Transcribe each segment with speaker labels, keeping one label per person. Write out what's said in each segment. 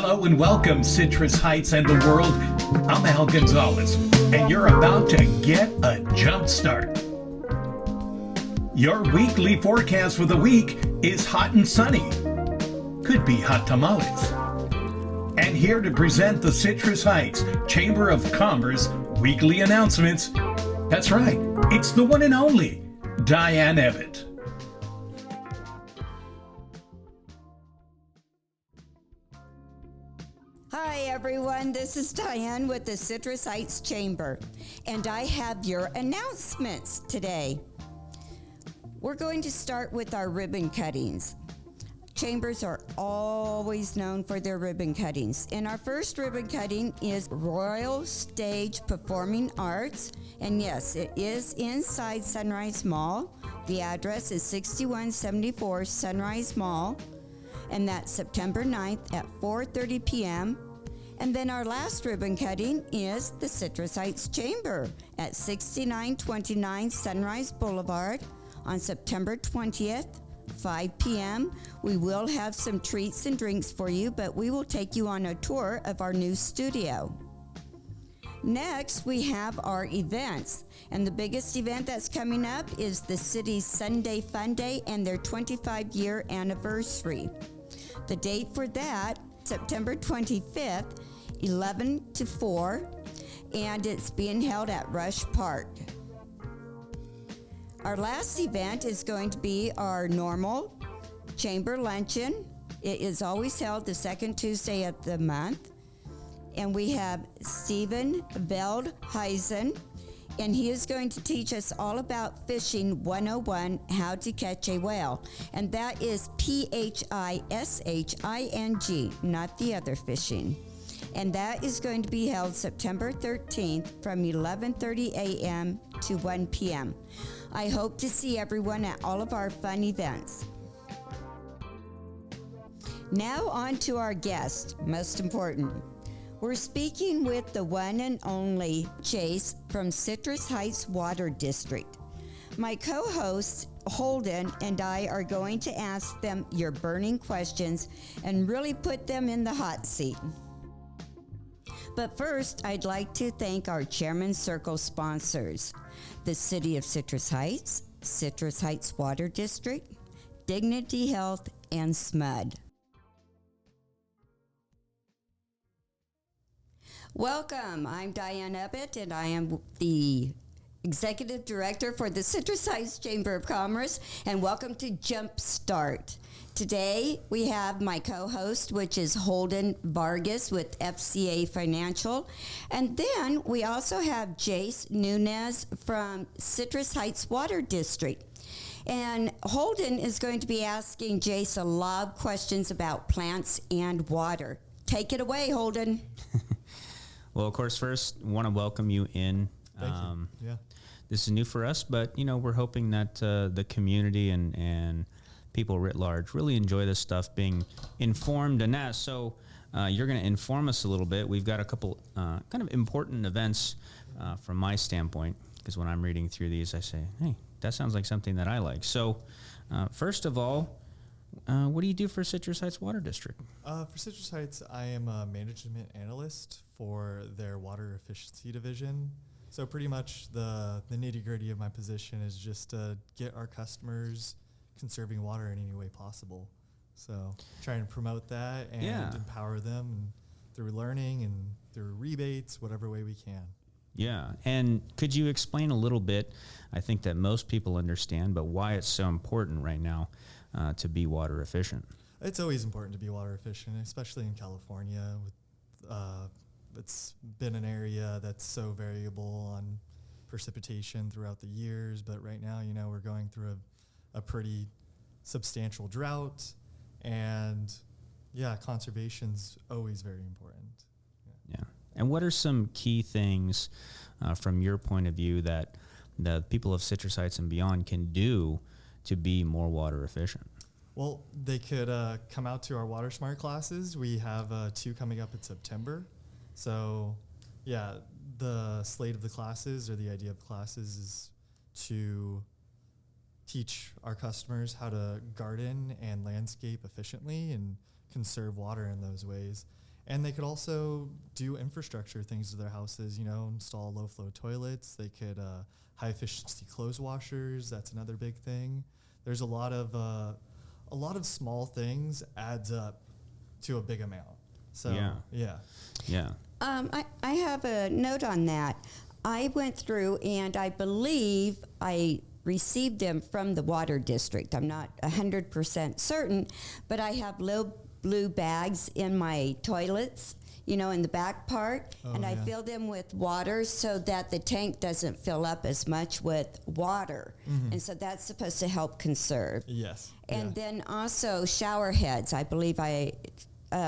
Speaker 1: Hello and welcome, Citrus Heights and the world. I'm Al Gonzalez, and you're about to get a jump start. Your weekly forecast for the week is hot and sunny. Could be hot tamales. And here to present the Citrus Heights Chamber of Commerce weekly announcements, that's right, it's the one and only Diane Ebbett.
Speaker 2: Hi everyone, this is Diane with the Citrus Heights Chamber, and I have your announcements today. We're going to start with our ribbon cuttings. Chambers are always known for their ribbon cuttings, and our first ribbon cutting is Royal Stage Performing Arts, and yes, it is inside Sunrise Mall. The address is 6174 Sunrise Mall, and that's September 9th at 4:30 p.m. And then our last ribbon cutting is the Citrus Heights Chamber at 6929 Sunrise Boulevard on September 20th, 5 p.m. We will have some treats and drinks for you, but we will take you on a tour of our new studio. Next, we have our events, and the biggest event that's coming up is the city's Sunday Fun Day and their 25-year anniversary. The date for that, September 25th, 11 to 4, and it's being held at Rush Park. Our last event is going to be our normal chamber luncheon. It is always held the second Tuesday of the month, and we have Stephen Veldhuizen, and he is going to teach us all about Fishing 101, how to catch a whale. And that is Phishing, not the other fishing. And that is going to be held September 13th from 11:30 a.m. to 1 p.m. I hope to see everyone at all of our fun events. Now on to our guest, most important. We're speaking with the one and only Jace from Citrus Heights Water District. My co-hosts, Holden, and I are going to ask them your burning questions and really put them in the hot seat. But first, I'd like to thank our Chairman's Circle sponsors, the City of Citrus Heights, Citrus Heights Water District, Dignity Health, and SMUD. Welcome, I'm Diane Ebbett, and I am the Executive Director for the Citrus Heights Chamber of Commerce, and welcome to Jumpstart. Today, we have my co-host, which is Holden Vargas with FCA Financial, and then we also have Jace Nunez from Citrus Heights Water District. And Holden is going to be asking Jace a lot of questions about plants and water. Take it away, Holden.
Speaker 3: Well, of course, first, want to welcome you in.
Speaker 4: Thank you. Yeah.
Speaker 3: This is new for us, but, we're hoping that the community and people writ large really enjoy this stuff, being informed. And as so, you're going to inform us a little bit. We've got a couple kind of important events from my standpoint, because when I'm reading through these, I say, hey, that sounds like something that I like. So, first of all, what do you do for Citrus Heights Water District?
Speaker 4: For Citrus Heights, I am a management analyst for their water efficiency division. So pretty much the nitty-gritty of my position is just to get our customers conserving water in any way possible. So trying to promote that and empower them through learning and through rebates, whatever way we can.
Speaker 3: Yeah, and could you explain a little bit, I think that most people understand, but why it's so important right now to be water efficient?
Speaker 4: It's always important to be water efficient, especially in California. It's been an area that's so variable on precipitation throughout the years, but right now, we're going through a pretty substantial drought, and conservation's always very important.
Speaker 3: Yeah. And what are some key things from your point of view that the people of Citrus Heights and beyond can do to be more water efficient?
Speaker 4: Well, they could come out to our Water Smart classes. We have 2 coming up in September. So, the slate of the classes, or the idea of the classes, is to teach our customers how to garden and landscape efficiently and conserve water in those ways. And they could also do infrastructure things to their houses, install low flow toilets. They could high efficiency clothes washers. That's another big thing. There's a lot of small things adds up to a big amount. So yeah.
Speaker 2: I have a note on that. I went through and I believe I received them from the water district. I'm not 100% certain, but I have little blue bags in my toilets, in the back part, and I fill them with water so that the tank doesn't fill up as much with water. And so that's supposed to help conserve.
Speaker 4: Yes.
Speaker 2: And then also shower heads. I believe I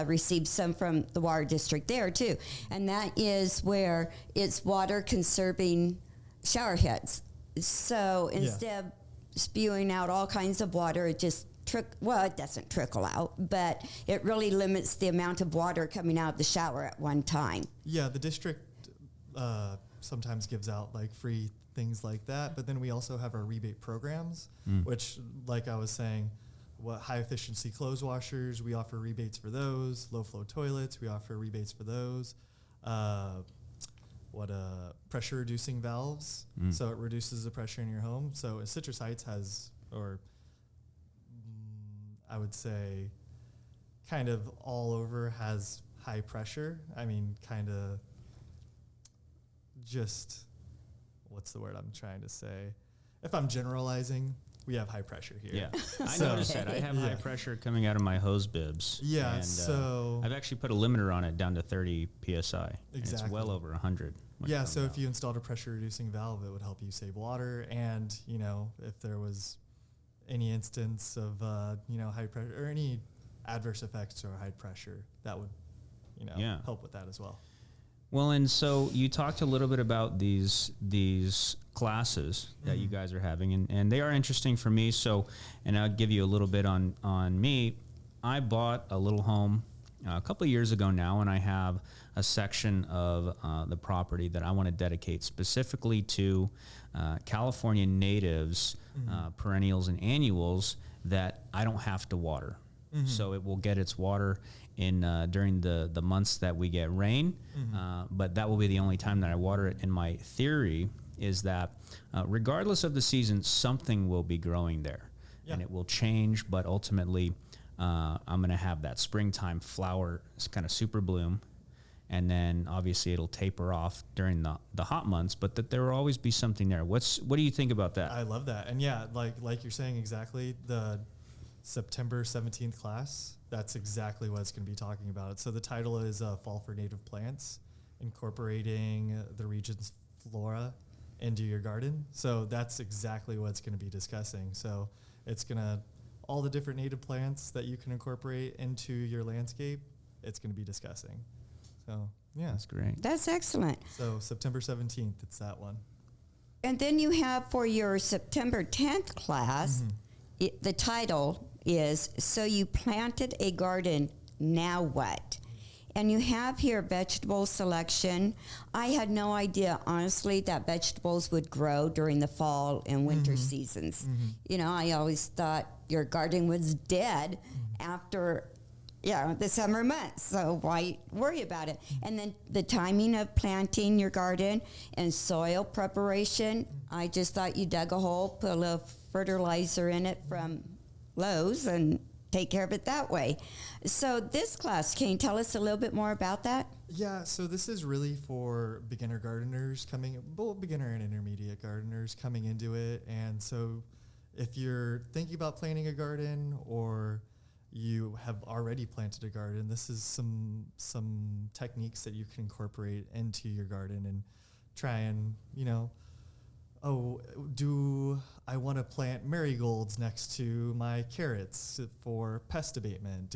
Speaker 2: received some from the water district there too. And that is where it's water conserving shower heads. So instead of spewing out all kinds of water, it just it doesn't trickle out, but it really limits the amount of water coming out of the shower at one time.
Speaker 4: Yeah, the district sometimes gives out like free things like that, but then we also have our rebate programs, which, like I was saying, high efficiency clothes washers, we offer rebates for those. Low flow toilets, we offer rebates for those. Pressure reducing valves, so it reduces the pressure in your home. So Citrus Heights has, I would say, kind of all over has high pressure. I mean, kind of just, what's the word I'm trying to say? If I'm generalizing, we have high pressure here.
Speaker 3: Yeah, I noticed that. I have high pressure coming out of my hose bibs.
Speaker 4: Yeah,
Speaker 3: and,
Speaker 4: so
Speaker 3: I've actually put a limiter on it down to 30 psi.
Speaker 4: Exactly.
Speaker 3: And it's well over 100.
Speaker 4: Yeah, so if you installed a pressure reducing valve, it would help you save water. And, if there was any instance of, high pressure or any adverse effects or high pressure, that would, help with that as well.
Speaker 3: Well, and so you talked a little bit about these classes that you guys are having, and they are interesting for me. So, and I'll give you a little bit on me. I bought a little home a couple of years ago now, and I have a section of the property that I want to dedicate specifically to California natives, perennials and annuals that I don't have to water. So it will get its water in during the months that we get rain, but that will be the only time that I water it. And my theory is that regardless of the season, something will be growing there, and it will change, but ultimately I'm going to have that springtime flower kind of super bloom, and then obviously it'll taper off during the hot months, but that there will always be something there. What do you think about that?
Speaker 4: I love that. And yeah, like you're saying, exactly, the September 17th class, that's exactly what it's going to be talking about. So the title is Fall for Native Plants, incorporating the region's flora into your garden. So that's exactly what it's going to be discussing. So it's going to, all the different native plants that you can incorporate into your landscape, it's going to be discussing. So yeah.
Speaker 3: That's great.
Speaker 2: That's excellent.
Speaker 4: So September 17th, it's that one.
Speaker 2: And then you have for your September 10th class, the title is So You Planted a Garden, Now What? And you have here vegetable selection. I had no idea, honestly, that vegetables would grow during the fall and winter seasons. I always thought your garden was dead after the summer months, so why worry about it? And then the timing of planting your garden and soil preparation, I just thought you dug a hole, put a little fertilizer in it from Lowe's and take care of it that way. So this class, can you tell us a little bit more about that?
Speaker 4: Yeah, so this is really for beginner gardeners both beginner and intermediate gardeners coming into it. And so if you're thinking about planting a garden or you have already planted a garden, this is some techniques that you can incorporate into your garden and try and, do I want to plant marigolds next to my carrots for pest abatement?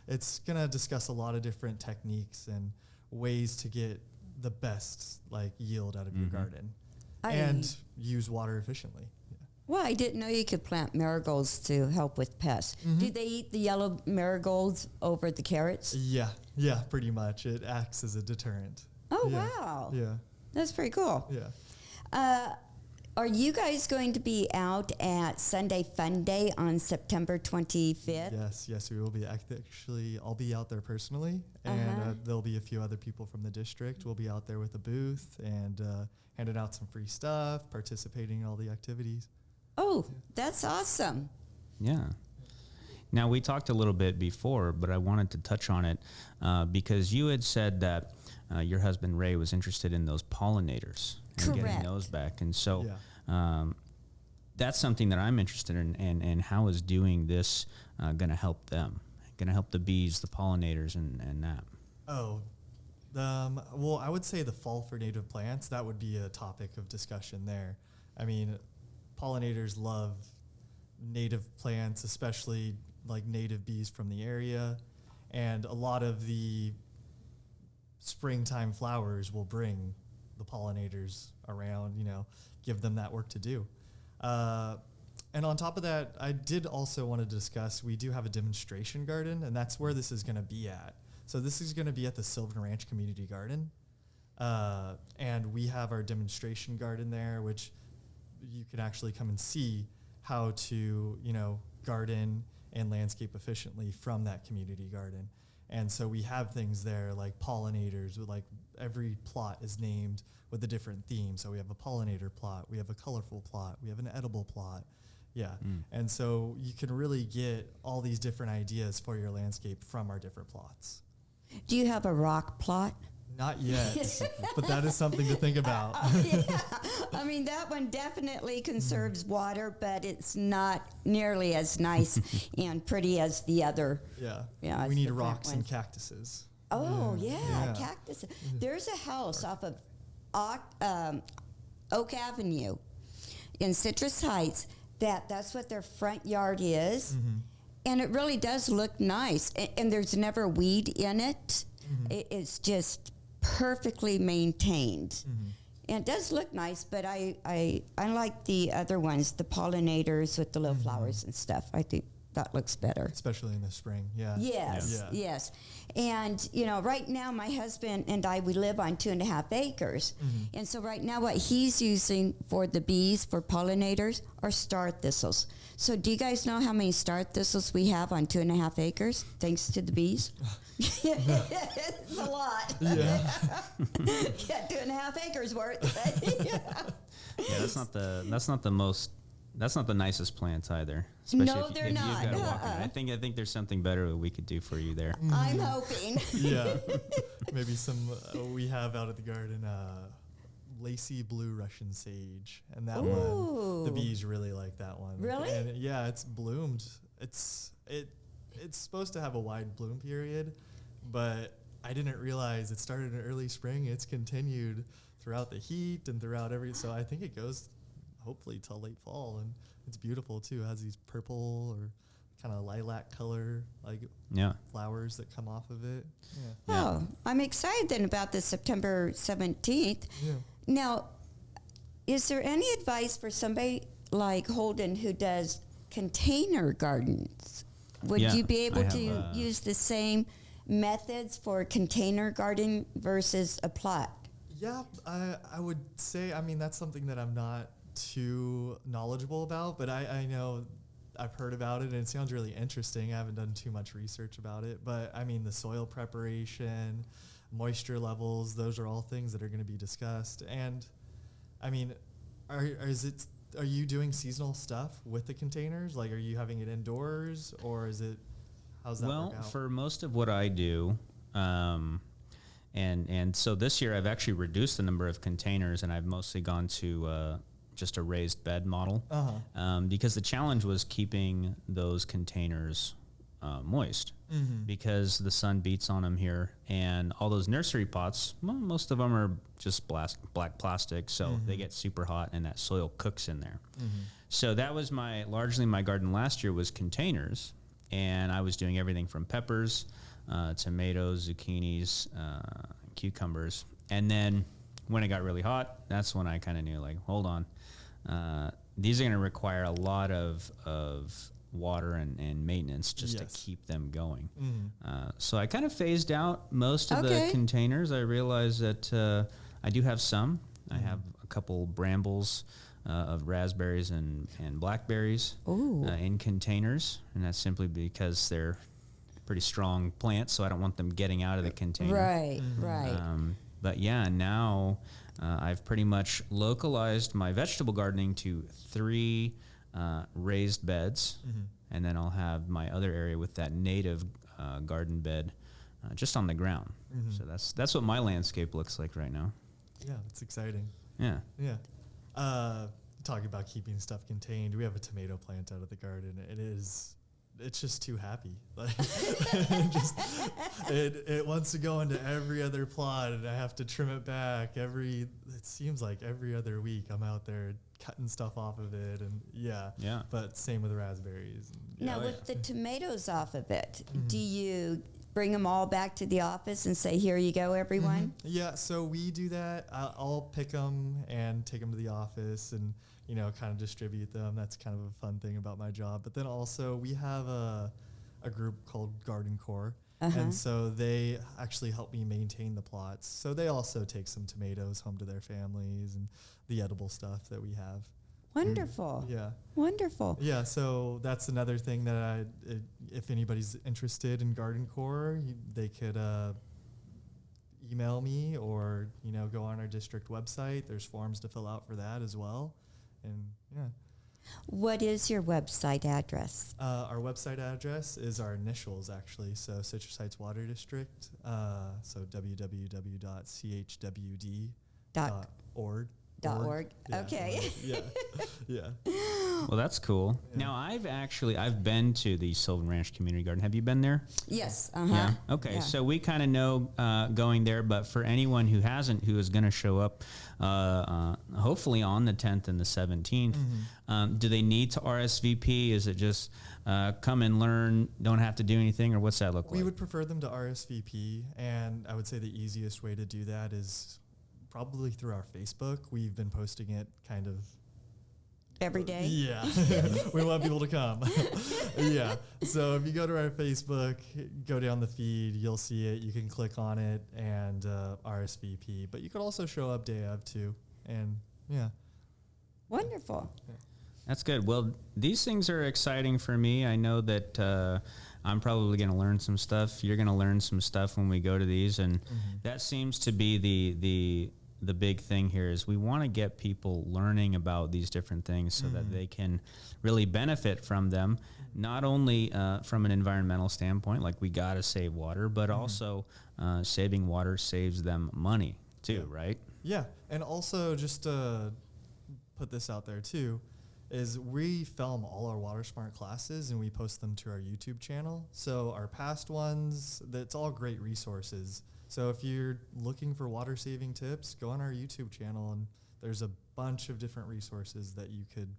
Speaker 4: It's going to discuss a lot of different techniques and ways to get the best yield out of your garden and use water efficiently.
Speaker 2: Well, I didn't know you could plant marigolds to help with pests. Do they eat the yellow marigolds over the carrots?
Speaker 4: Yeah, pretty much. It acts as a deterrent.
Speaker 2: Oh, wow.
Speaker 4: Yeah.
Speaker 2: That's pretty cool.
Speaker 4: Yeah.
Speaker 2: Are you guys going to be out at Sunday Fun Day on September 25th?
Speaker 4: Yes, we will be. Actually, I'll be out there personally, and there'll be a few other people from the district. We'll be out there with a booth and handing out some free stuff, participating in all the activities.
Speaker 2: Oh, that's awesome.
Speaker 3: Yeah. Now, we talked a little bit before, but I wanted to touch on it because you had said that your husband, Ray, was interested in those pollinators and getting
Speaker 2: Correct.
Speaker 3: those back. And so that's something that I'm interested in. And how is doing this going to help them, going to help the bees, the pollinators, and that?
Speaker 4: Oh, well, I would say the fall for native plants, that would be a topic of discussion there. I mean, pollinators love native plants, especially like native bees from the area. And a lot of the springtime flowers will bring the pollinators around, give them that work to do. And on top of that, I did also want to discuss, we do have a demonstration garden, and that's where this is going to be at. So this is going to be at the Sylvan Ranch Community Garden. And we have our demonstration garden there, which you can actually come and see how to, garden and landscape efficiently from that community garden. And so we have things there like pollinators, with like every plot is named with a different theme. So we have a pollinator plot, we have a colorful plot, we have an edible plot. Yeah. And so you can really get all these different ideas for your landscape from our different plots.
Speaker 2: Do you have a rock plot?
Speaker 4: Not yet, but that is something to think about.
Speaker 2: Yeah. I mean, that one definitely conserves water, but it's not nearly as nice and pretty as the other.
Speaker 4: Yeah.
Speaker 2: Yeah,
Speaker 4: We
Speaker 2: it's
Speaker 4: need
Speaker 2: different
Speaker 4: rocks and
Speaker 2: ones.
Speaker 4: cactuses.
Speaker 2: Oh, yeah,
Speaker 4: Yeah.
Speaker 2: cactus. There's a house off of Oak Avenue in Citrus Heights that's what their front yard is. And it really does look nice. And there's never weed in it. It's just perfectly maintained. And it does look nice, but I like the other ones, the pollinators with the little flowers and stuff. I think that looks better.
Speaker 4: Especially in the spring, yeah.
Speaker 2: Yes,
Speaker 4: Yeah.
Speaker 2: yes. And, right now my husband and I, we live on 2.5 acres. And so right now what he's using for the bees, for pollinators, are star thistles. So do you guys know how many star thistles we have on 2.5 acres, thanks to the bees? It's a lot.
Speaker 4: Yeah.
Speaker 2: Yeah, 2.5 acres worth.
Speaker 3: Yeah, that's not the nicest plants either. Especially
Speaker 2: No,
Speaker 3: if
Speaker 2: they're
Speaker 3: you've
Speaker 2: not.
Speaker 3: got to walk in. I think there's something better that we could do for you there.
Speaker 2: I'm hoping.
Speaker 4: Yeah. Maybe some, we have out at the garden, lacy blue Russian sage. And that one, the
Speaker 2: Ooh.
Speaker 4: bees really like that one.
Speaker 2: Really?
Speaker 4: And yeah, it's bloomed. It's supposed to have a wide bloom period, but I didn't realize it started in early spring. It's continued throughout the heat and throughout so I think it goes hopefully till late fall, and it's beautiful too. It has these purple or kind of lilac color flowers that come off of it. Yeah.
Speaker 2: Oh, I'm excited then about the September 17th.
Speaker 4: Yeah.
Speaker 2: Now, is there any advice for somebody like Holden who does container gardens? Would
Speaker 3: Yeah,
Speaker 2: you be able
Speaker 3: I
Speaker 2: to
Speaker 3: have,
Speaker 2: use the same methods for container garden versus a plot?
Speaker 4: Yeah, I would say, that's something that I'm not too knowledgeable about, but I know I've heard about it and it sounds really interesting. I haven't done too much research about it, but the soil preparation, moisture levels, those are all things that are going to be discussed. And are you doing seasonal stuff with the containers? Like, are you having it indoors, or how's that work out?
Speaker 3: For most of what I do, and so this year I've actually reduced the number of containers, and I've mostly gone to just a raised bed model, because the challenge was keeping those containers moist, because the sun beats on them here, and all those nursery pots, most of them are just black plastic, so they get super hot and that soil cooks in there. So that was largely my garden last year was containers, and I was doing everything from peppers, tomatoes, zucchinis, cucumbers, and then when it got really hot, that's when I kind of knew, like, hold on, these are going to require a lot of water and maintenance just to keep them going. So I kind of phased out most of the containers. I realized that I do have some. I have a couple brambles of raspberries and blackberries in containers, and that's simply because they're pretty strong plants, so I don't want them getting out of the container.
Speaker 2: Right, right.
Speaker 3: But yeah, now I've pretty much localized my vegetable gardening to 3 raised beds, and then I'll have my other area with that native garden bed just on the ground. So that's what my landscape looks like right now.
Speaker 4: Yeah, that's exciting.
Speaker 3: Yeah.
Speaker 4: Yeah. Talking about keeping stuff contained, we have a tomato plant out of the garden. It's just too happy. Like, it wants to go into every other plot, and I have to trim it back it seems like every other week I'm out there cutting stuff off of it, and yeah. But same with the raspberries.
Speaker 2: Now, with the tomatoes off of it, do you bring them all back to the office and say, here you go, everyone?
Speaker 4: Yeah, so we do that. I'll pick them and take them to the office and, kind of distribute them. That's kind of a fun thing about my job. But then also we have a group called Garden Corps. And so they actually help me maintain the plots. So they also take some tomatoes home to their families and the edible stuff that we have.
Speaker 2: Wonderful.
Speaker 4: Yeah.
Speaker 2: Wonderful.
Speaker 4: Yeah, so that's another thing that if anybody's interested in Garden Corps, they could email me or, go on our district website. There's forms to fill out for that as well. And yeah.
Speaker 2: What is your website address?
Speaker 4: Our website address is our initials, actually. So Citrus Heights Water District. So www.chwd.org.
Speaker 2: .org.
Speaker 4: Yeah,
Speaker 2: Okay.
Speaker 4: Yeah.
Speaker 3: Well, that's cool. Yeah. Now, I've been to the Sylvan Ranch Community Garden. Have you been there?
Speaker 2: Yes.
Speaker 3: Yeah. Okay. Yeah. So we kind of know going there, but for anyone who hasn't, who is going to show up, hopefully on the 10th and the 17th, do they need to RSVP? Is it just come and learn, don't have to do anything, or what's that look like?
Speaker 4: We would prefer them to RSVP, and I would say the easiest way to do that is probably through our Facebook. We've been posting it kind of
Speaker 2: every day.
Speaker 4: Yeah. We want people to come. Yeah. So if you go to our Facebook, go down the feed, you'll see it. You can click on it and RSVP. But you could also show up day of too. And yeah.
Speaker 2: Wonderful.
Speaker 4: Yeah.
Speaker 3: That's good. Well, these things are exciting for me. I know that I'm probably going to learn some stuff. You're going to learn some stuff when we go to these. And that seems to be the big thing here is we want to get people learning about these different things so that they can really benefit from them, not only from an environmental standpoint, like we got to save water, but also saving water saves them money too, right?
Speaker 4: Yeah. And also just to put this out there too, is we film all our Water Smart classes and we post them to our YouTube channel. So our past ones, that's all great resources. So if you're looking for water saving tips, go on our YouTube channel and there's a bunch of different resources that you could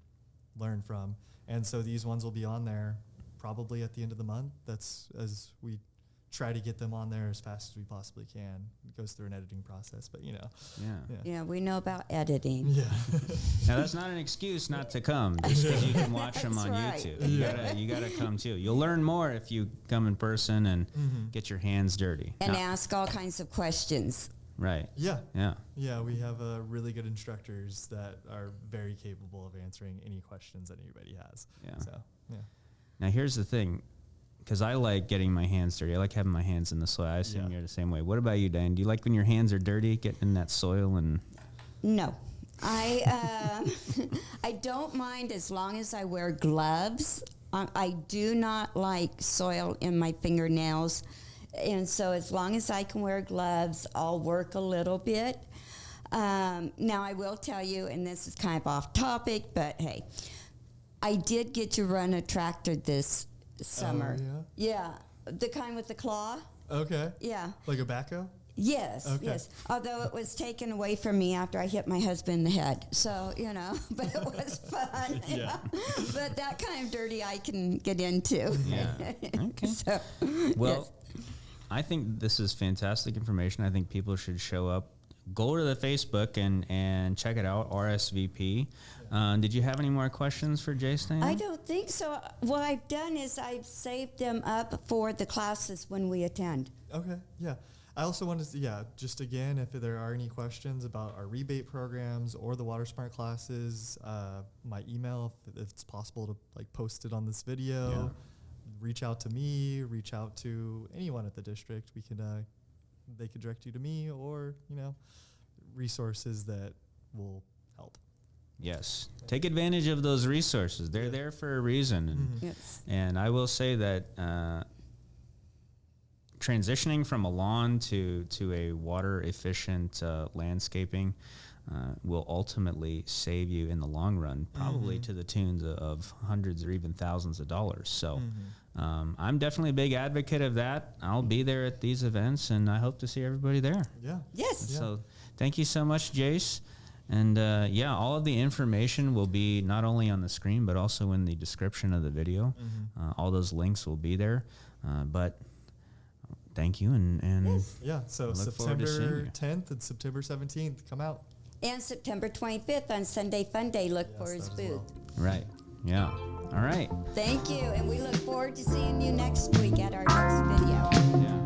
Speaker 4: learn from. And so these ones will be on there probably at the end of the month. That's as we try to get them on there as fast as we possibly can. It goes through an editing process, but
Speaker 2: Yeah, we know about editing.
Speaker 4: Yeah.
Speaker 3: Now that's not an excuse not to come, just because you can watch them on
Speaker 2: right.
Speaker 3: YouTube. You gotta come too. You'll learn more if you come in person and get your hands dirty
Speaker 2: And ask all kinds of questions.
Speaker 3: Right.
Speaker 4: Yeah.
Speaker 3: Yeah.
Speaker 4: Yeah, we have really good instructors that are very capable of answering any questions that anybody has.
Speaker 3: Yeah.
Speaker 4: So, yeah.
Speaker 3: Now here's the thing, because I like getting my hands dirty. I like having my hands in the soil. I assume you're the same way. What about you, Diane? Do you like when your hands are dirty, getting in that soil and?
Speaker 2: No, I don't mind as long as I wear gloves. I do not like soil in my fingernails, and so as long as I can wear gloves, I'll work a little bit. Now I will tell you, and this is kind of off topic, but hey, I did get to run a tractor this summer.
Speaker 4: Oh, yeah?
Speaker 2: Yeah, the kind with the claw.
Speaker 4: Okay.
Speaker 2: Yeah.
Speaker 4: Like a backhoe?
Speaker 2: Yes,
Speaker 4: Okay.
Speaker 2: yes. Although it was taken away from me after I hit my husband in the head. So, but it was fun.
Speaker 4: Yeah.
Speaker 2: But that kind of dirty I can get into.
Speaker 3: Yeah. Okay.
Speaker 2: So,
Speaker 3: Well,
Speaker 2: yes.
Speaker 3: I think this is fantastic information. I think people should show up. Go to the Facebook and check it out, RSVP. Did you have any more questions for Jason?
Speaker 2: I don't think so. What I've done is I've saved them up for the classes when we attend.
Speaker 4: Okay, yeah. I also wanted to, just again, if there are any questions about our rebate programs or the Water Smart classes, my email, if it's possible to like post it on this video, reach out to me, reach out to anyone at the district. We could, they could direct you to me or, resources that will help.
Speaker 3: Yes. Take advantage of those resources. They're there for a reason. And,
Speaker 2: Yes.
Speaker 3: and I will say that transitioning from a lawn to a water efficient landscaping will ultimately save you in the long run, probably to the tunes of hundreds or even thousands of dollars. So I'm definitely a big advocate of that. I'll be there at these events, and I hope to see everybody there.
Speaker 4: Yeah.
Speaker 2: Yes.
Speaker 3: So thank you so much, Jace. And all of the information will be not only on the screen, but also in the description of the video. All those links will be there. But thank you. And
Speaker 4: So
Speaker 3: look forward to seeing
Speaker 4: September
Speaker 3: you.
Speaker 4: 10th and September 17th, come out.
Speaker 2: And September 25th on Sunday Fun Day, look
Speaker 4: Yes,
Speaker 2: for his
Speaker 4: that as
Speaker 2: booth.
Speaker 4: well.
Speaker 3: right. Yeah. All right.
Speaker 2: Thank you, and we look forward to seeing you next week at our next video.
Speaker 3: Yeah.